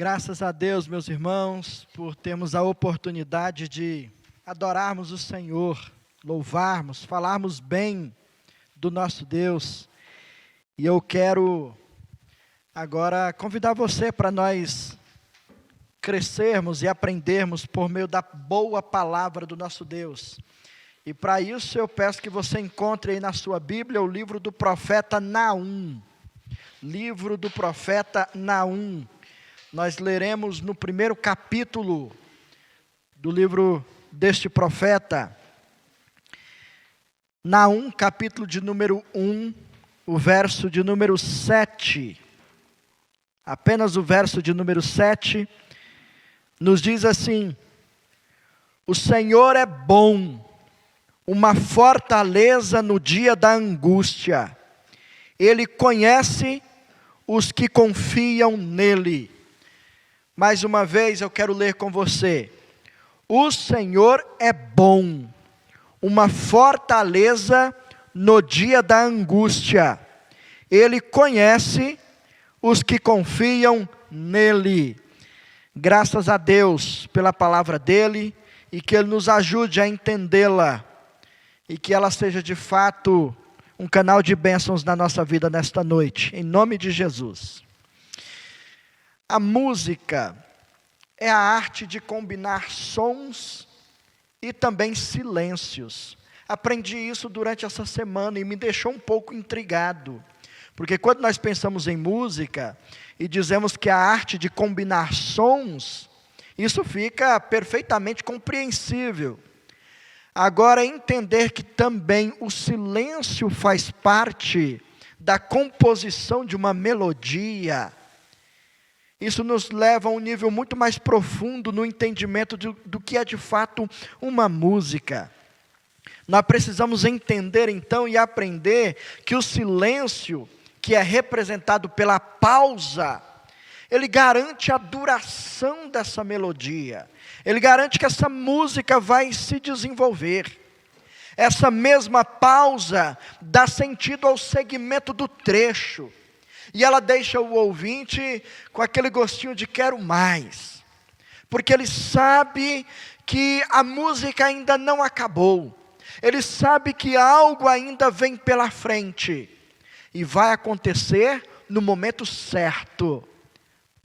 Graças a Deus, meus irmãos, por termos a oportunidade de adorarmos o Senhor, louvarmos, falarmos bem do nosso Deus. E eu quero agora convidar você para nós crescermos e aprendermos por meio da boa palavra do nosso Deus. E para isso eu peço que você encontre aí na sua Bíblia o livro do profeta Naum. Livro do profeta Naum. Nós leremos no primeiro capítulo do livro deste profeta, Naum, capítulo de número 1, o verso de número 7. Apenas o verso de número 7 nos diz assim: o Senhor é bom, uma fortaleza no dia da angústia. Ele conhece os que confiam nele. Mais uma vez eu quero ler com você. O Senhor é bom, uma fortaleza no dia da angústia. Ele conhece os que confiam nele. Graças a Deus pela palavra dele e que ele nos ajude a entendê-la e que ela seja de fato um canal de bênçãos na nossa vida nesta noite, em nome de Jesus. A música é a arte de combinar sons e também silêncios. Aprendi isso durante essa semana e me deixou um pouco intrigado, porque quando nós pensamos em música e dizemos que a arte de combinar sons, isso fica perfeitamente compreensível. Agora, entender que também o silêncio faz parte da composição de uma melodia, isso nos leva a um nível muito mais profundo no entendimento do que é de fato uma música. Nós precisamos entender então e aprender que o silêncio, que é representado pela pausa, ele garante a duração dessa melodia. Ele garante que essa música vai se desenvolver. Essa mesma pausa dá sentido ao segmento do trecho. E ela deixa o ouvinte com aquele gostinho de quero mais. Porque ele sabe que a música ainda não acabou. Ele sabe que algo ainda vem pela frente. E vai acontecer no momento certo,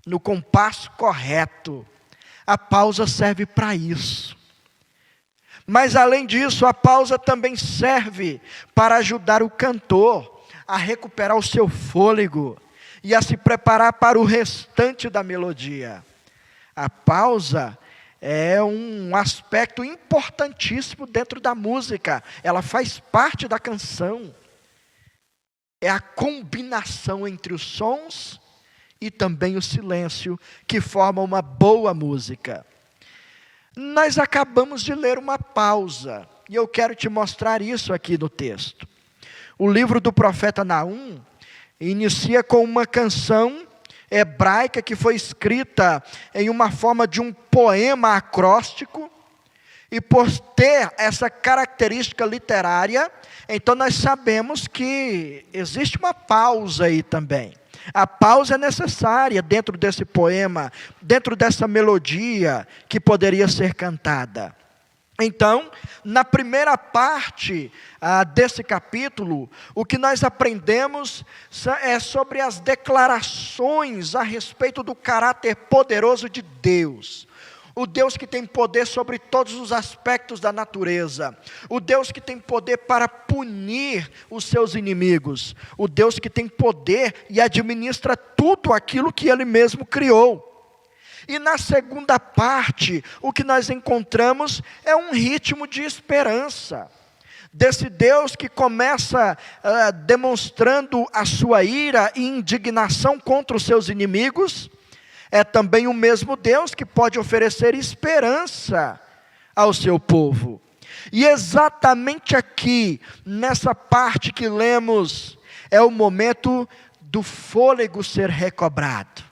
no compasso correto. A pausa serve para isso. Mas além disso, a pausa também serve para ajudar o cantor a recuperar o seu fôlego e a se preparar para o restante da melodia. A pausa é um aspecto importantíssimo dentro da música. Ela faz parte da canção. É a combinação entre os sons e também o silêncio que forma uma boa música. Nós acabamos de ler uma pausa, e eu quero te mostrar isso aqui no texto. O livro do profeta Naum inicia com uma canção hebraica que foi escrita em uma forma de um poema acróstico, e por ter essa característica literária, então nós sabemos que existe uma pausa aí também. A pausa é necessária dentro desse poema, dentro dessa melodia que poderia ser cantada. Então, na primeira parte desse capítulo, o que nós aprendemos é sobre as declarações a respeito do caráter poderoso de Deus. O Deus que tem poder sobre todos os aspectos da natureza. O Deus que tem poder para punir os seus inimigos. O Deus que tem poder e administra tudo aquilo que Ele mesmo criou. E na segunda parte, o que nós encontramos é um ritmo de esperança. Desse Deus que começa demonstrando a sua ira e indignação contra os seus inimigos, é também o mesmo Deus que pode oferecer esperança ao seu povo. E exatamente aqui, nessa parte que lemos, é o momento do fôlego ser recobrado.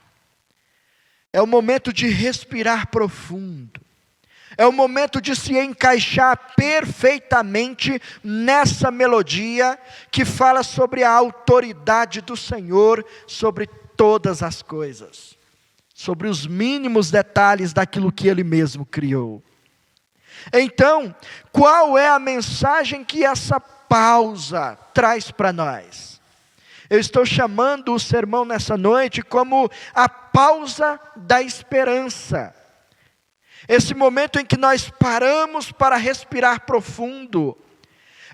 É o momento de respirar profundo. É o momento de se encaixar perfeitamente nessa melodia que fala sobre a autoridade do Senhor sobre todas as coisas. sobre os mínimos detalhes daquilo que Ele mesmo criou. Então, qual é a mensagem que essa pausa traz para nós? Eu estou chamando o sermão nessa noite como a pausa da esperança. Esse momento em que nós paramos para respirar profundo,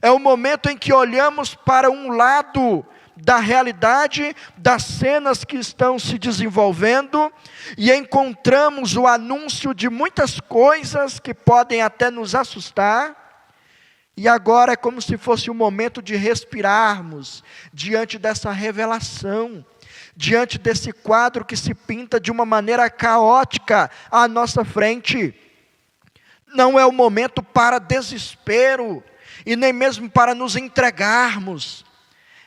é o momento em que olhamos para um lado da realidade, das cenas que estão se desenvolvendo, e encontramos o anúncio de muitas coisas que podem até nos assustar, e agora é como se fosse o momento de respirarmos diante dessa revelação, diante desse quadro que se pinta de uma maneira caótica à nossa frente. Não é o momento para desespero, e nem mesmo para nos entregarmos.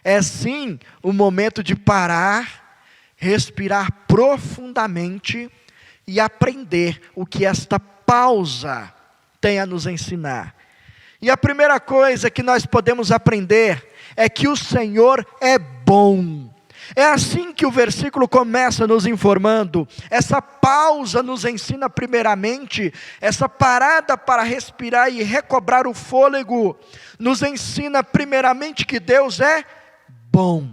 É sim o momento de parar, respirar profundamente e aprender o que esta pausa tem a nos ensinar. E a primeira coisa que nós podemos aprender é que o Senhor é bom. É assim que o versículo começa nos informando. Essa pausa nos ensina primeiramente, essa parada para respirar e recobrar o fôlego, nos ensina primeiramente que Deus é bom.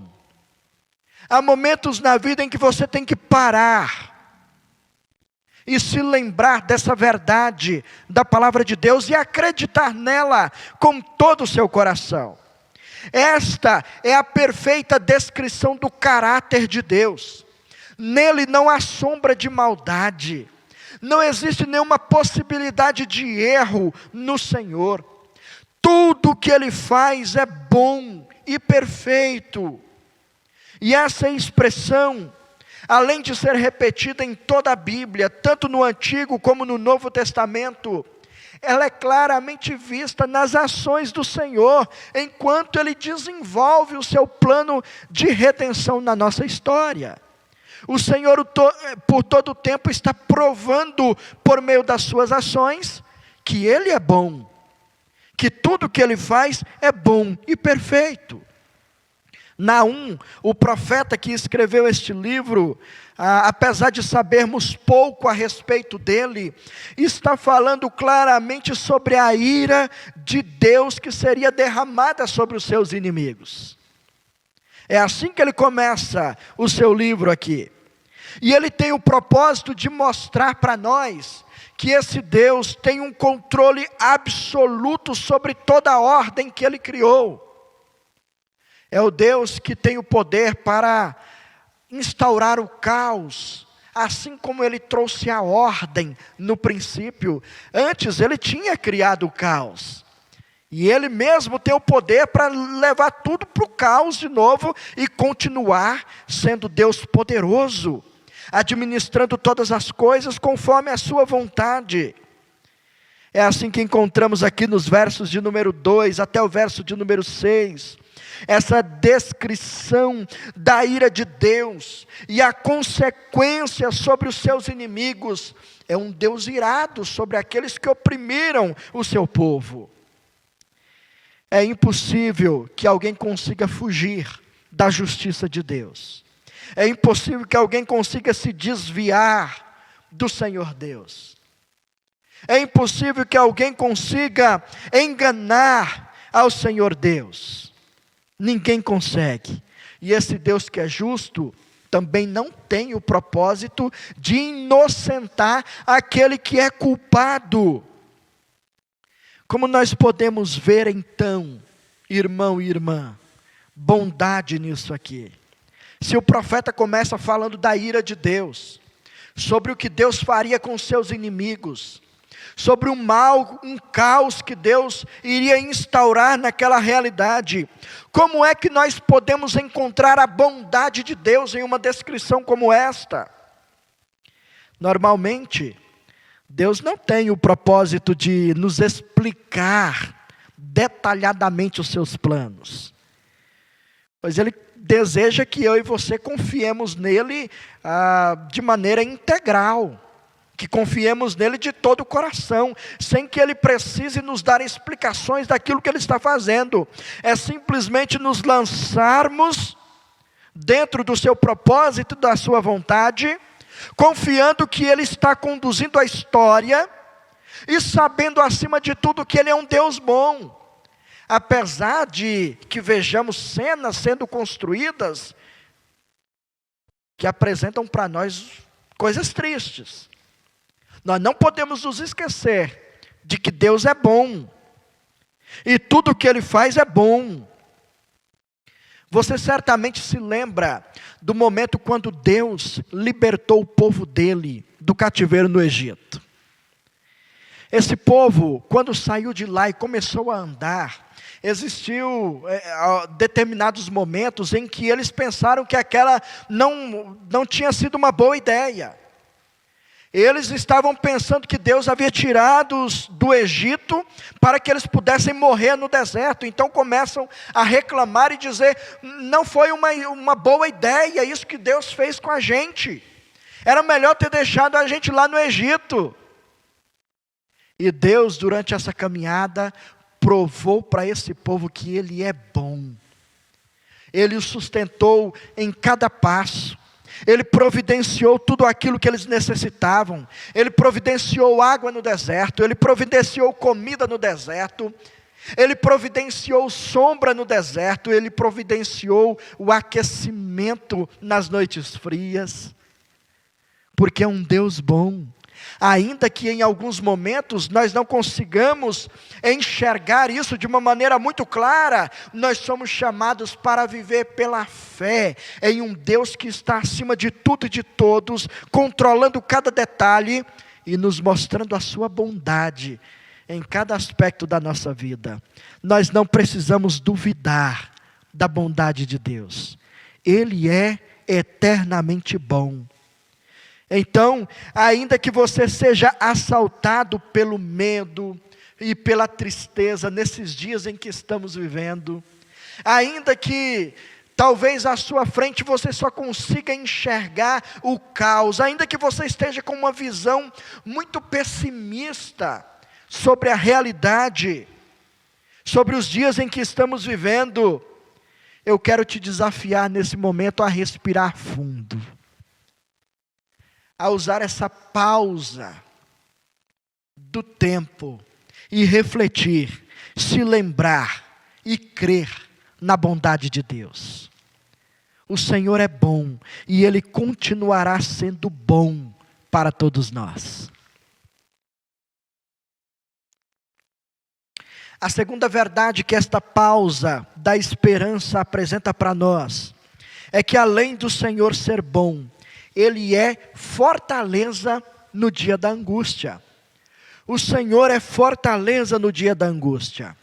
Há momentos na vida em que você tem que parar e se lembrar dessa verdade da palavra de Deus e acreditar nela com todo o seu coração. Esta é a perfeita descrição do caráter de Deus. Nele não há sombra de maldade, não existe nenhuma possibilidade de erro no Senhor. Tudo que Ele faz é bom e perfeito. E essa expressão, além de ser repetida em toda a Bíblia, tanto no Antigo como no Novo Testamento, ela é claramente vista nas ações do Senhor, enquanto Ele desenvolve o seu plano de redenção na nossa história. O Senhor, por todo o tempo, está provando, por meio das suas ações, que Ele é bom, que tudo que Ele faz é bom e perfeito. Naum, o profeta que escreveu este livro, apesar de sabermos pouco a respeito dele, está falando claramente sobre a ira de Deus que seria derramada sobre os seus inimigos. É assim que ele começa o seu livro aqui. E ele tem o propósito de mostrar para nós que esse Deus tem um controle absoluto sobre toda a ordem que Ele criou. É o Deus que tem o poder para instaurar o caos, assim como Ele trouxe a ordem no princípio. Antes Ele tinha criado o caos, e Ele mesmo tem o poder para levar tudo para o caos de novo, e continuar sendo Deus poderoso, administrando todas as coisas conforme a sua vontade. É assim que encontramos aqui nos versos de número 2 até o verso de número 6, essa descrição da ira de Deus e a consequência sobre os seus inimigos. É um Deus irado sobre aqueles que oprimiram o seu povo. É impossível que alguém consiga fugir da justiça de Deus. É impossível que alguém consiga se desviar do Senhor Deus. É impossível que alguém consiga enganar ao Senhor Deus. Ninguém consegue. E esse Deus que é justo também não tem o propósito de inocentar aquele que é culpado. Como nós podemos ver então, irmão e irmã, bondade nisso aqui? Se o profeta começa falando da ira de Deus, sobre o que Deus faria com seus inimigos, sobre o mal, um caos que Deus iria instaurar naquela realidade, como é que nós podemos encontrar a bondade de Deus em uma descrição como esta? Normalmente, Deus não tem o propósito de nos explicar detalhadamente os seus planos, pois Ele deseja que eu e você confiemos nele de maneira integral, que confiemos nele de todo o coração, sem que Ele precise nos dar explicações daquilo que Ele está fazendo. É simplesmente nos lançarmos dentro do seu propósito, da sua vontade, confiando que Ele está conduzindo a história e sabendo acima de tudo que Ele é um Deus bom. Apesar de que vejamos cenas sendo construídas que apresentam para nós coisas tristes, nós não podemos nos esquecer de que Deus é bom e tudo que Ele faz é bom. Você certamente se lembra do momento quando Deus libertou o povo dele do cativeiro no Egito. Esse povo, quando saiu de lá e começou a andar, existiu determinados momentos em que eles pensaram que aquela não tinha sido uma boa ideia. Eles estavam pensando que Deus havia tirado-os do Egito para que eles pudessem morrer no deserto. Então começam a reclamar e dizer, não foi uma boa ideia isso que Deus fez com a gente. Era melhor ter deixado a gente lá no Egito. E Deus, durante essa caminhada, provou para esse povo que Ele é bom. Ele os sustentou em cada passo. Ele providenciou tudo aquilo que eles necessitavam. Ele providenciou água no deserto. Ele providenciou comida no deserto. Ele providenciou sombra no deserto. Ele providenciou o aquecimento nas noites frias. Porque é um Deus bom. Ainda que em alguns momentos nós não consigamos enxergar isso de uma maneira muito clara, nós somos chamados para viver pela fé em um Deus que está acima de tudo e de todos, controlando cada detalhe e nos mostrando a sua bondade em cada aspecto da nossa vida. Nós não precisamos duvidar da bondade de Deus. Ele é eternamente bom. Então, ainda que você seja assaltado pelo medo e pela tristeza nesses dias em que estamos vivendo, ainda que talvez à sua frente você só consiga enxergar o caos, ainda que você esteja com uma visão muito pessimista sobre a realidade, sobre os dias em que estamos vivendo, eu quero te desafiar nesse momento a respirar fundo, a usar essa pausa do tempo e refletir, se lembrar e crer na bondade de Deus. O Senhor é bom e Ele continuará sendo bom para todos nós. A segunda verdade que esta pausa da esperança apresenta para nós é que além do Senhor ser bom, Ele é fortaleza no dia da angústia. O Senhor é fortaleza no dia da angústia.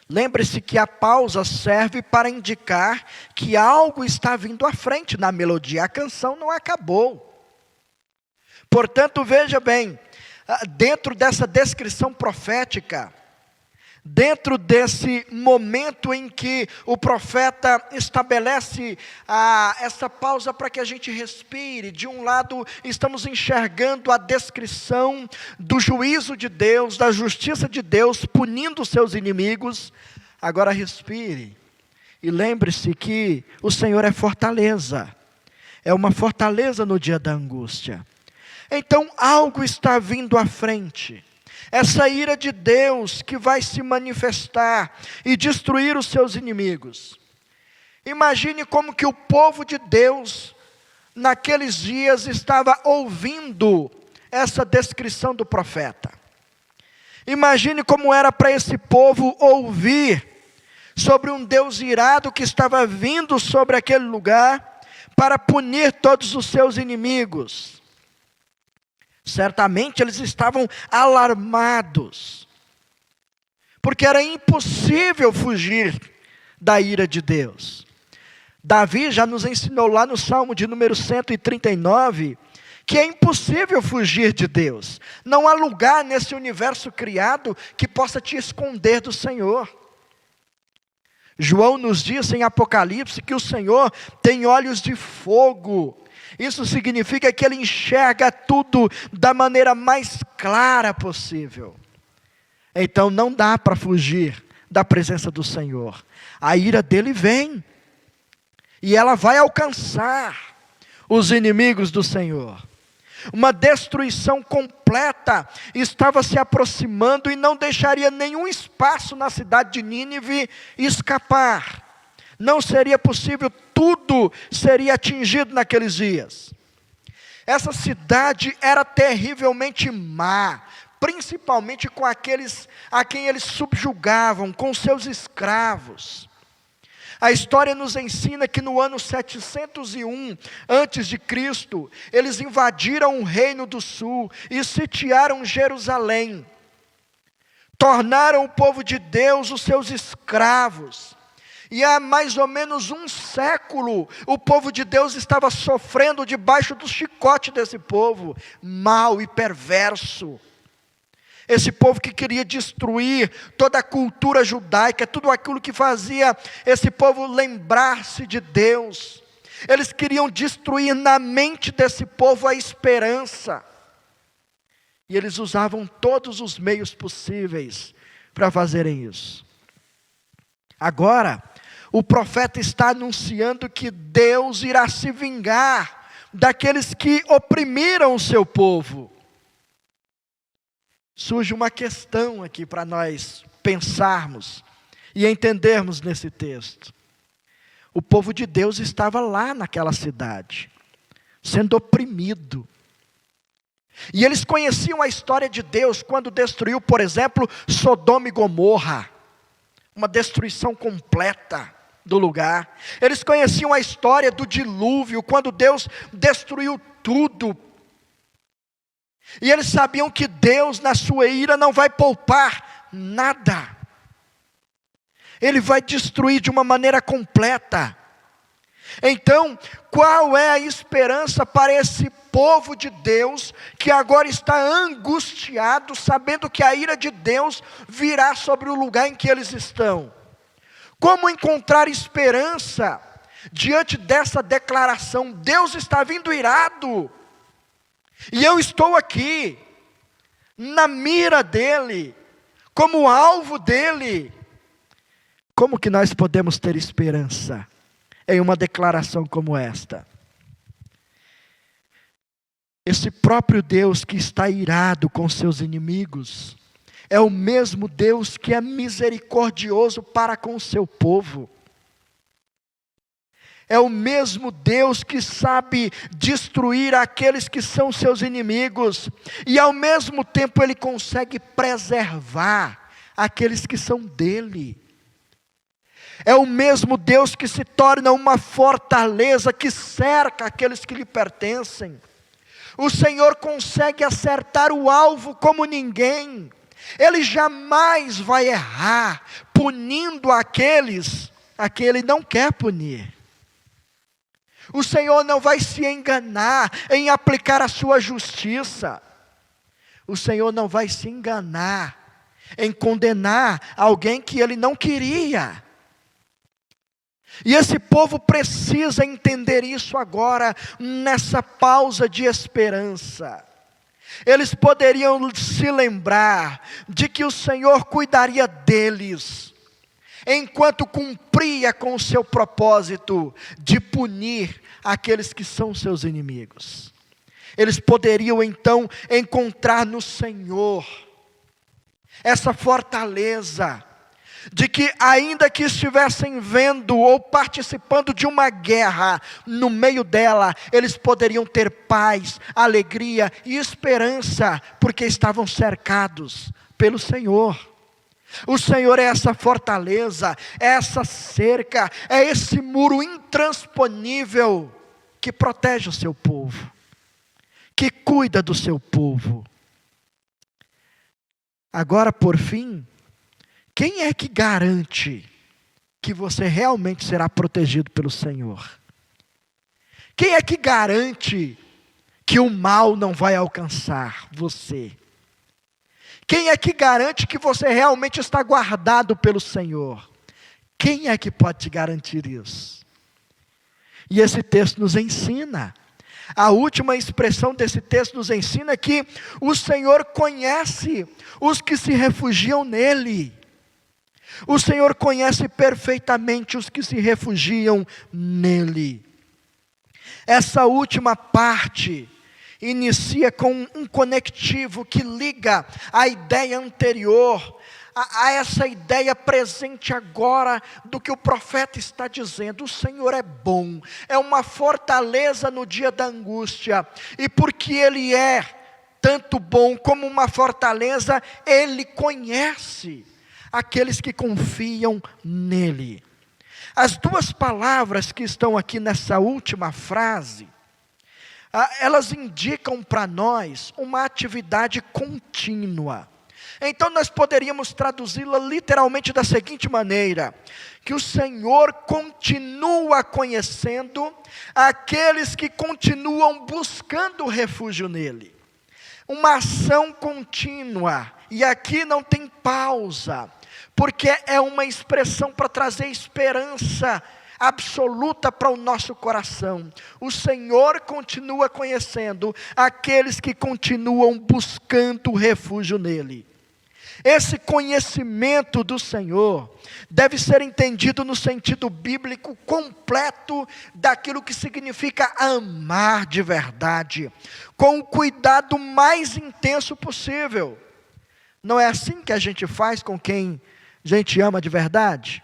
Lembre-se que a pausa serve para indicar que algo está vindo à frente na melodia. A canção não acabou. Portanto, veja bem, dentro dessa descrição profética, dentro desse momento em que o profeta estabelece essa pausa para que a gente respire, de um lado estamos enxergando a descrição do juízo de Deus, da justiça de Deus, punindo os seus inimigos. Agora respire e lembre-se que o Senhor é fortaleza, é uma fortaleza no dia da angústia. Então algo está vindo à frente. Essa ira de Deus que vai se manifestar e destruir os seus inimigos. Imagine como que o povo de Deus, naqueles dias, estava ouvindo essa descrição do profeta. Imagine como era para esse povo ouvir sobre um Deus irado que estava vindo sobre aquele lugar para punir todos os seus inimigos. Certamente eles estavam alarmados, porque era impossível fugir da ira de Deus. Davi já nos ensinou lá no Salmo de número 139, que é impossível fugir de Deus. Não há lugar nesse universo criado que possa te esconder do Senhor. João nos diz em Apocalipse que o Senhor tem olhos de fogo. Isso significa que Ele enxerga tudo da maneira mais clara possível. Então não dá para fugir da presença do Senhor. A ira dele vem, e ela vai alcançar os inimigos do Senhor. Uma destruição completa estava se aproximando e não deixaria nenhum espaço na cidade de Nínive escapar. Não seria possível, tudo seria atingido naqueles dias. Essa cidade era terrivelmente má, principalmente com aqueles a quem eles subjugavam, com seus escravos. A história nos ensina que no ano 701 a.C., eles invadiram o reino do sul e sitiaram Jerusalém. Tornaram o povo de Deus os seus escravos. E há mais ou menos um século, o povo de Deus estava sofrendo debaixo do chicote desse povo, mau e perverso. Esse povo que queria destruir toda a cultura judaica, tudo aquilo que fazia esse povo lembrar-se de Deus. Eles queriam destruir na mente desse povo a esperança. E eles usavam todos os meios possíveis para fazerem isso. Agora, o profeta está anunciando que Deus irá se vingar daqueles que oprimiram o seu povo. Surge uma questão aqui para nós pensarmos e entendermos nesse texto. O povo de Deus estava lá naquela cidade, sendo oprimido. E eles conheciam a história de Deus quando destruiu, por exemplo, Sodoma e Gomorra. Uma destruição completa do lugar. Eles conheciam a história do dilúvio, quando Deus destruiu tudo. E eles sabiam que Deus, na sua ira, não vai poupar nada. Ele vai destruir de uma maneira completa. Então, qual é a esperança para esse povo de Deus, que agora está angustiado, sabendo que a ira de Deus virá sobre o lugar em que eles estão? Como encontrar esperança diante dessa declaração? Deus está vindo irado. E eu estou aqui, na mira dele, como alvo dele. Como que nós podemos ter esperança em uma declaração como esta? Esse próprio Deus que está irado com seus inimigos, é o mesmo Deus que é misericordioso para com o seu povo. É o mesmo Deus que sabe destruir aqueles que são seus inimigos. E ao mesmo tempo Ele consegue preservar aqueles que são dele. É o mesmo Deus que se torna uma fortaleza que cerca aqueles que lhe pertencem. O Senhor consegue acertar o alvo como ninguém. Ele jamais vai errar, punindo aqueles a que Ele não quer punir. O Senhor não vai se enganar em aplicar a sua justiça. O Senhor não vai se enganar em condenar alguém que Ele não queria. E esse povo precisa entender isso agora, nessa pausa de esperança. Eles poderiam se lembrar de que o Senhor cuidaria deles, enquanto cumpria com o seu propósito de punir aqueles que são seus inimigos. Eles poderiam então encontrar no Senhor essa fortaleza, de que ainda que estivessem vendo ou participando de uma guerra, no meio dela, eles poderiam ter paz, alegria e esperança, porque estavam cercados pelo Senhor. O Senhor é essa fortaleza, é essa cerca, é esse muro intransponível, que protege o seu povo, que cuida do seu povo. Agora, por fim, quem é que garante que você realmente será protegido pelo Senhor? Quem é que garante que o mal não vai alcançar você? Quem é que garante que você realmente está guardado pelo Senhor? Quem é que pode te garantir isso? E esse texto nos ensina. A última expressão desse texto nos ensina que o Senhor conhece os que se refugiam nele. O Senhor conhece perfeitamente os que se refugiam nele. Essa última parte inicia com um conectivo que liga a ideia anterior a essa ideia presente agora do que o profeta está dizendo. O Senhor é bom, é uma fortaleza no dia da angústia, e porque Ele é tanto bom como uma fortaleza, Ele conhece aqueles que confiam nele. As duas palavras que estão aqui nessa última frase, elas indicam para nós uma atividade contínua. Então nós poderíamos traduzi-la literalmente da seguinte maneira: que o Senhor continua conhecendo aqueles que continuam buscando refúgio nele. Uma ação contínua, e aqui não tem pausa, porque é uma expressão para trazer esperança absoluta para o nosso coração. O Senhor continua conhecendo aqueles que continuam buscando refúgio nele. Esse conhecimento do Senhor deve ser entendido no sentido bíblico completo daquilo que significa amar de verdade, com o cuidado mais intenso possível. Não é assim que a gente faz com quem a gente ama de verdade?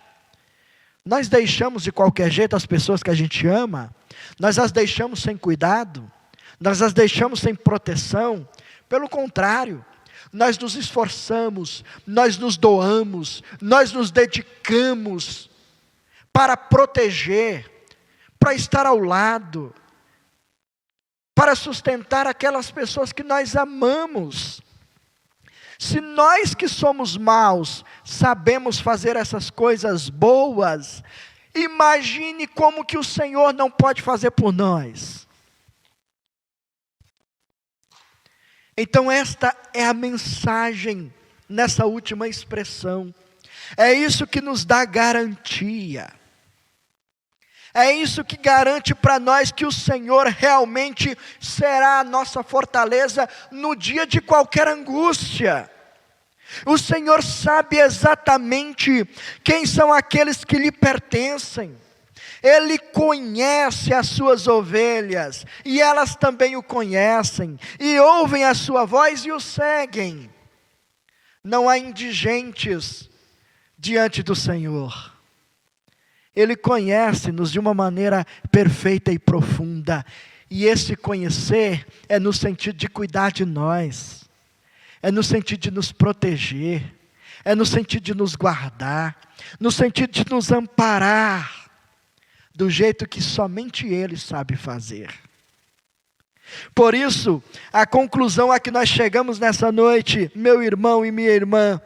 Nós deixamos de qualquer jeito as pessoas que a gente ama, nós as deixamos sem cuidado, nós as deixamos sem proteção. Pelo contrário, nós nos esforçamos, nós nos doamos, nós nos dedicamos para proteger, para estar ao lado, para sustentar aquelas pessoas que nós amamos. Se nós que somos maus sabemos fazer essas coisas boas, imagine como que o Senhor não pode fazer por nós. Então esta é a mensagem nessa última expressão. É isso que nos dá garantia. É isso que garante para nós que o Senhor realmente será a nossa fortaleza no dia de qualquer angústia. O Senhor sabe exatamente quem são aqueles que lhe pertencem. Ele conhece as suas ovelhas, e elas também o conhecem, e ouvem a sua voz e o seguem. Não há indigentes diante do Senhor. Ele conhece-nos de uma maneira perfeita e profunda, e esse conhecer é no sentido de cuidar de nós, é no sentido de nos proteger, é no sentido de nos guardar, no sentido de nos amparar, do jeito que somente Ele sabe fazer. Por isso, a conclusão a que nós chegamos nessa noite, meu irmão e minha irmã,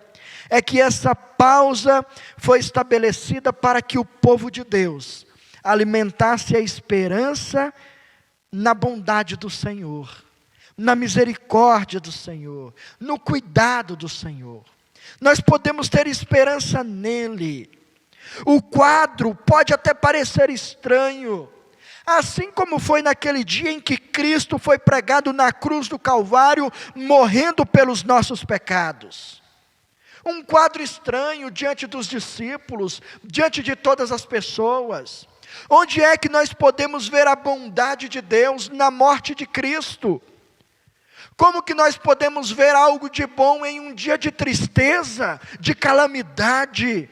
é que essa pausa foi estabelecida para que o povo de Deus alimentasse a esperança na bondade do Senhor, na misericórdia do Senhor, no cuidado do Senhor. Nós podemos ter esperança nele. O quadro pode até parecer estranho, assim como foi naquele dia em que Cristo foi pregado na cruz do Calvário, morrendo pelos nossos pecados. Um quadro estranho diante dos discípulos, diante de todas as pessoas. Onde é que nós podemos ver a bondade de Deus na morte de Cristo? Como que nós podemos ver algo de bom em um dia de tristeza, de calamidade,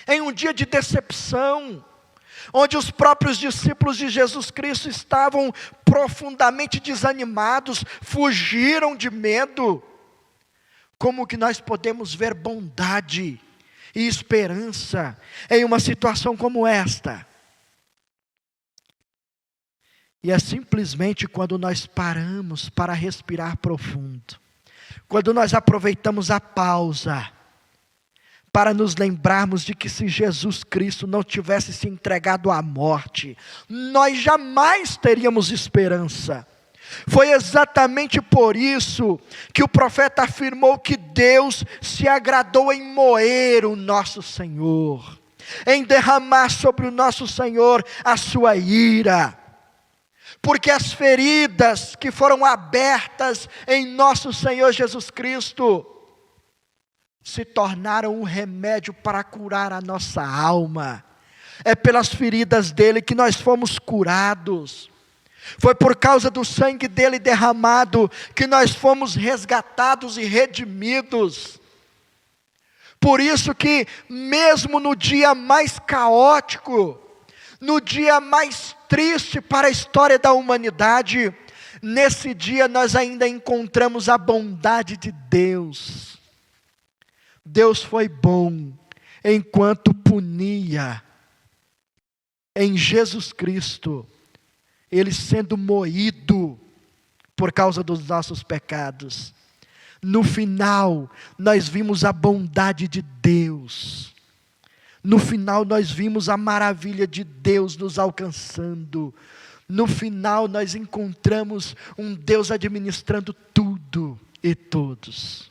em um dia de decepção, onde os próprios discípulos de Jesus Cristo estavam profundamente desanimados, fugiram de medo? Como que nós podemos ver bondade e esperança em uma situação como esta? E é simplesmente quando nós paramos para respirar profundo, quando nós aproveitamos a pausa, para nos lembrarmos de que se Jesus Cristo não tivesse se entregado à morte, nós jamais teríamos esperança. Foi exatamente por isso que o profeta afirmou que Deus se agradou em moer o nosso Senhor, em derramar sobre o nosso Senhor a sua ira, porque as feridas que foram abertas em nosso Senhor Jesus Cristo se tornaram um remédio para curar a nossa alma, É pelas feridas dele que nós fomos curados. Foi por causa do sangue dele derramado que nós fomos resgatados e redimidos. Por isso que mesmo no dia mais caótico, no dia mais triste para a história da humanidade, nesse dia nós ainda encontramos a bondade de Deus. Deus foi bom enquanto punia. Em Jesus Cristo, Ele sendo moído por causa dos nossos pecados. No final, nós vimos a bondade de Deus. No final, nós vimos a maravilha de Deus nos alcançando. No final, nós encontramos um Deus administrando tudo e todos.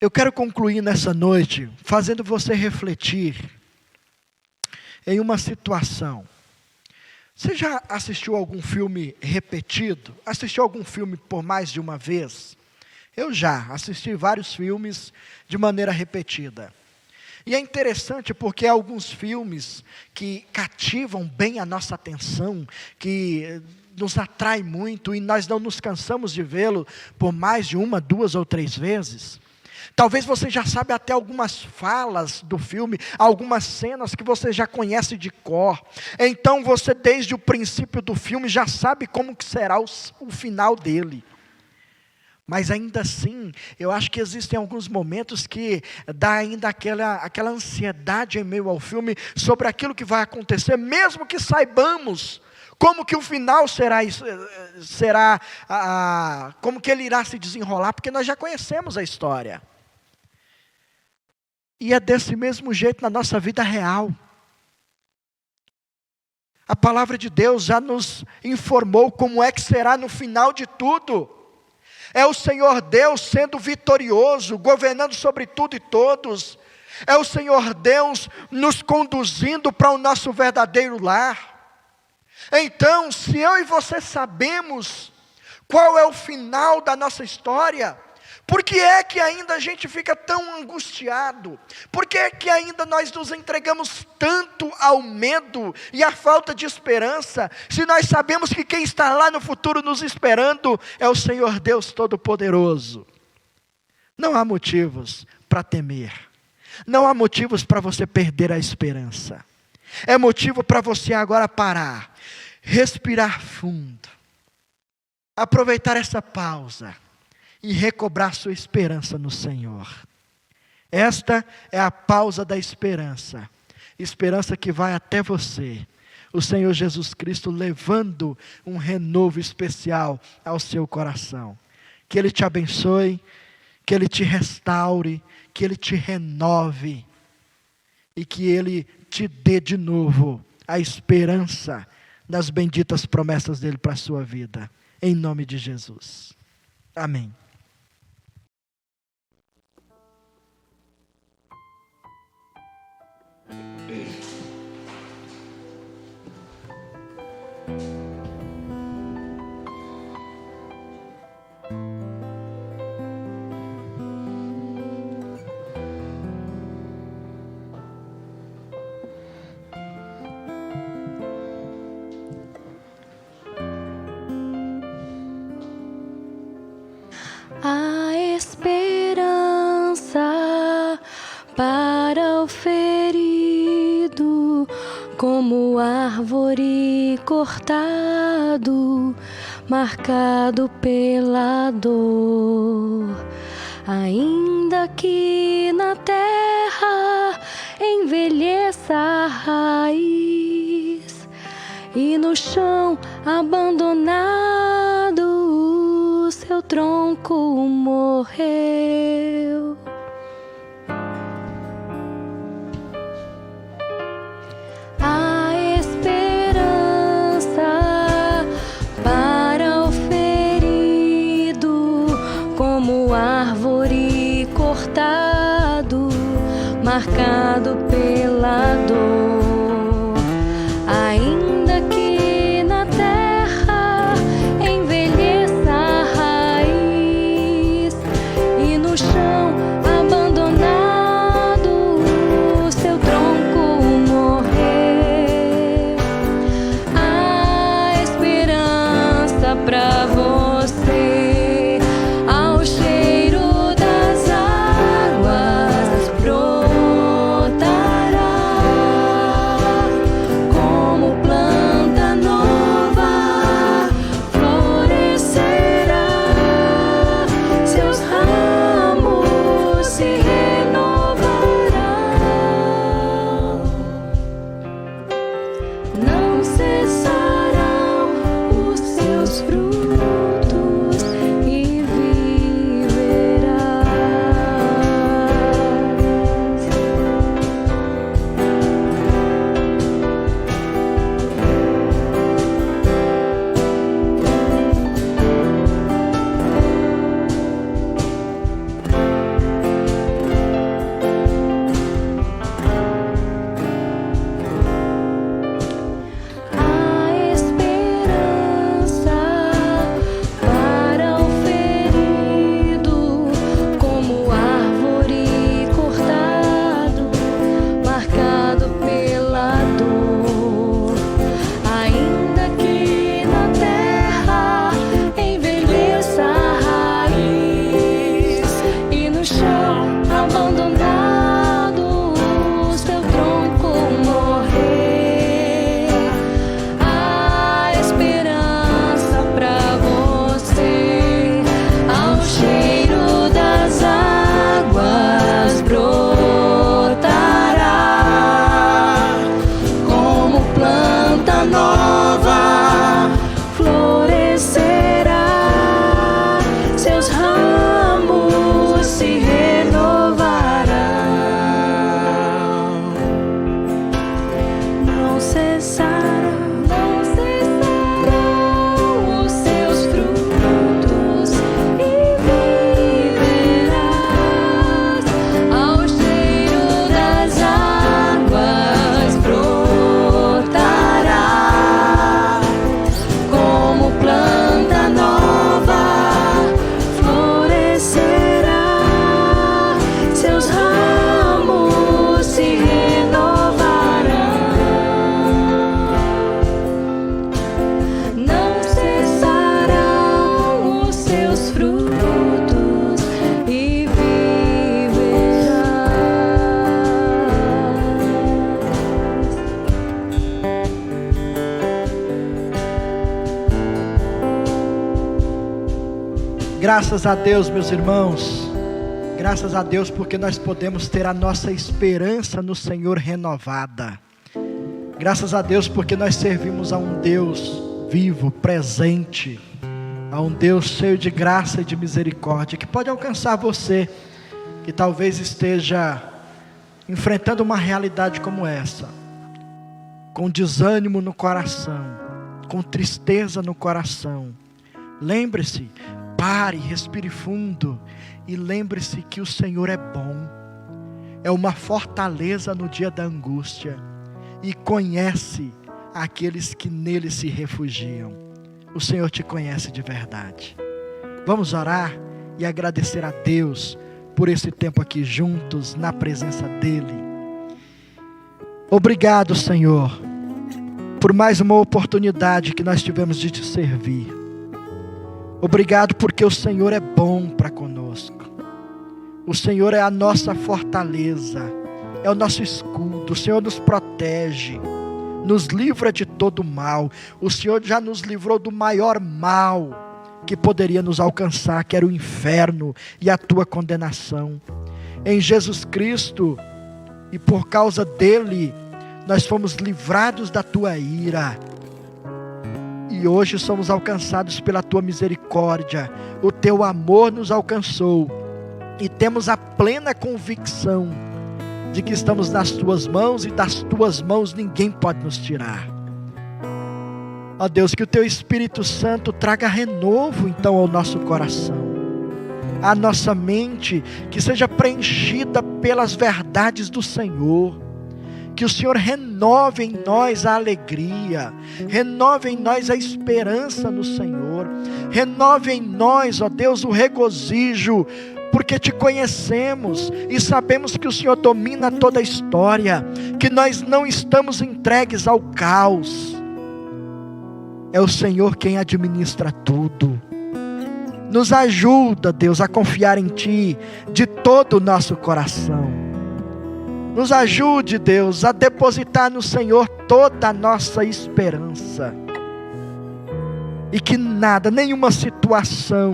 Eu quero concluir nessa noite, fazendo você refletir em uma situação. Você já assistiu algum filme repetido? Assistiu algum filme por mais de uma vez? Eu já assisti vários filmes de maneira repetida. E é interessante porque há alguns filmes que cativam bem a nossa atenção, que nos atrai muito e nós não nos cansamos de vê-lo por mais de uma, duas ou três vezes. Talvez você já sabe até algumas falas do filme, algumas cenas que você já conhece de cor. Então você desde o princípio do filme já sabe como que será o final dele. Mas ainda assim, eu acho que existem alguns momentos que dá ainda aquela ansiedade em meio ao filme sobre aquilo que vai acontecer, mesmo que saibamos como que o final será como que ele irá se desenrolar, porque nós já conhecemos a história. E é desse mesmo jeito na nossa vida real. A palavra de Deus já nos informou como é que será no final de tudo. É o Senhor Deus sendo vitorioso, governando sobre tudo e todos. É o Senhor Deus nos conduzindo para o nosso verdadeiro lar. Então, se eu e você sabemos qual é o final da nossa história, por que é que ainda a gente fica tão angustiado? Por que é que ainda nós nos entregamos tanto ao medo e à falta de esperança, se nós sabemos que quem está lá no futuro nos esperando é o Senhor Deus Todo-Poderoso? Não há motivos para temer. Não há motivos para você perder a esperança. É motivo para você agora parar, respirar fundo, aproveitar essa pausa e recobrar sua esperança no Senhor. Esta é a pausa da esperança. Esperança que vai até você. O Senhor Jesus Cristo levando um renovo especial ao seu coração. Que Ele te abençoe, que Ele te restaure, que Ele te renove. E que Ele te dê de novo a esperança das benditas promessas dEle para a sua vida. Em nome de Jesus. Amém. A esperança para o ferido, como árvore cortado, marcado pela dor. Ainda que na terra envelheça a raiz e no chão abandonado seu tronco morreu. A esperança para o ferido, como árvore cortado, marcado pela dor. Ainda que na terra envelheça a raiz e no chão abandonado seu tronco se renovarão. Não cessarão, não cessarão os seus frutos e viverás ao cheiro das águas brotará como planta nova, florescerá, seus ramos se renovarão. Não cessarão os seus frutos e viverás. Graças a Deus, meus irmãos, graças a Deus porque nós podemos ter a nossa esperança no Senhor renovada. Graças a Deus porque nós servimos a um Deus vivo, presente, a um Deus cheio de graça e de misericórdia, que pode alcançar você, que talvez esteja enfrentando uma realidade como essa, com desânimo no coração, com tristeza no coração. Lembre-se, pare, respire fundo e lembre-se que o Senhor é bom, é uma fortaleza no dia da angústia e conhece aqueles que nele se refugiam. O Senhor te conhece de verdade. Vamos orar e agradecer a Deus por esse tempo aqui juntos na presença dEle. Obrigado, Senhor, por mais uma oportunidade que nós tivemos de te servir. Obrigado porque o Senhor é bom para conosco. O Senhor é a nossa fortaleza, é o nosso escudo. O Senhor nos protege, nos livra de todo mal. O Senhor já nos livrou do maior mal que poderia nos alcançar, que era o inferno e a tua condenação. Em Jesus Cristo, e por causa dele, nós fomos livrados da tua ira. E hoje somos alcançados pela tua misericórdia. O teu amor nos alcançou. E temos a plena convicção de que estamos nas tuas mãos e das tuas mãos ninguém pode nos tirar. Ó Deus, que o teu Espírito Santo traga renovo então ao nosso coração, a nossa mente, que seja preenchida pelas verdades do Senhor. Que o Senhor renove em nós a alegria, renove em nós a esperança no Senhor, renove em nós, ó Deus, o regozijo, porque te conhecemos e sabemos que o Senhor domina toda a história, que nós não estamos entregues ao caos. É o Senhor quem administra tudo. Nos ajuda, Deus, a confiar em Ti de todo o nosso coração. Nos ajude, Deus, a depositar no Senhor toda a nossa esperança. E que nada, nenhuma situação,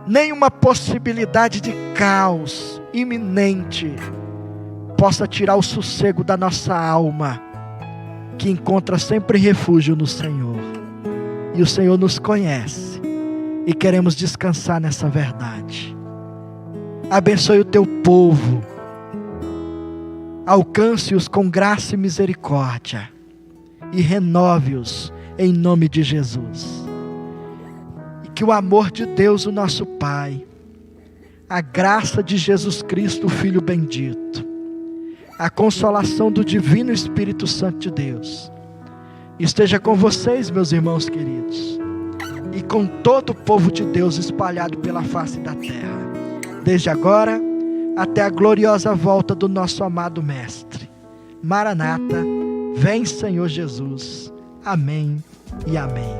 nenhuma possibilidade de caos iminente possa tirar o sossego da nossa alma, que encontra sempre refúgio no Senhor. E o Senhor nos conhece e queremos descansar nessa verdade. Abençoe o teu povo, alcance-os com graça e misericórdia e renove-os em nome de Jesus. E que o amor de Deus, o nosso Pai, a graça de Jesus Cristo, o Filho bendito, a consolação do divino Espírito Santo de Deus esteja com vocês, meus irmãos queridos, e com todo o povo de Deus espalhado pela face da terra, desde agora até a gloriosa volta do nosso amado Mestre. Maranata, vem Senhor Jesus. Amém e amém.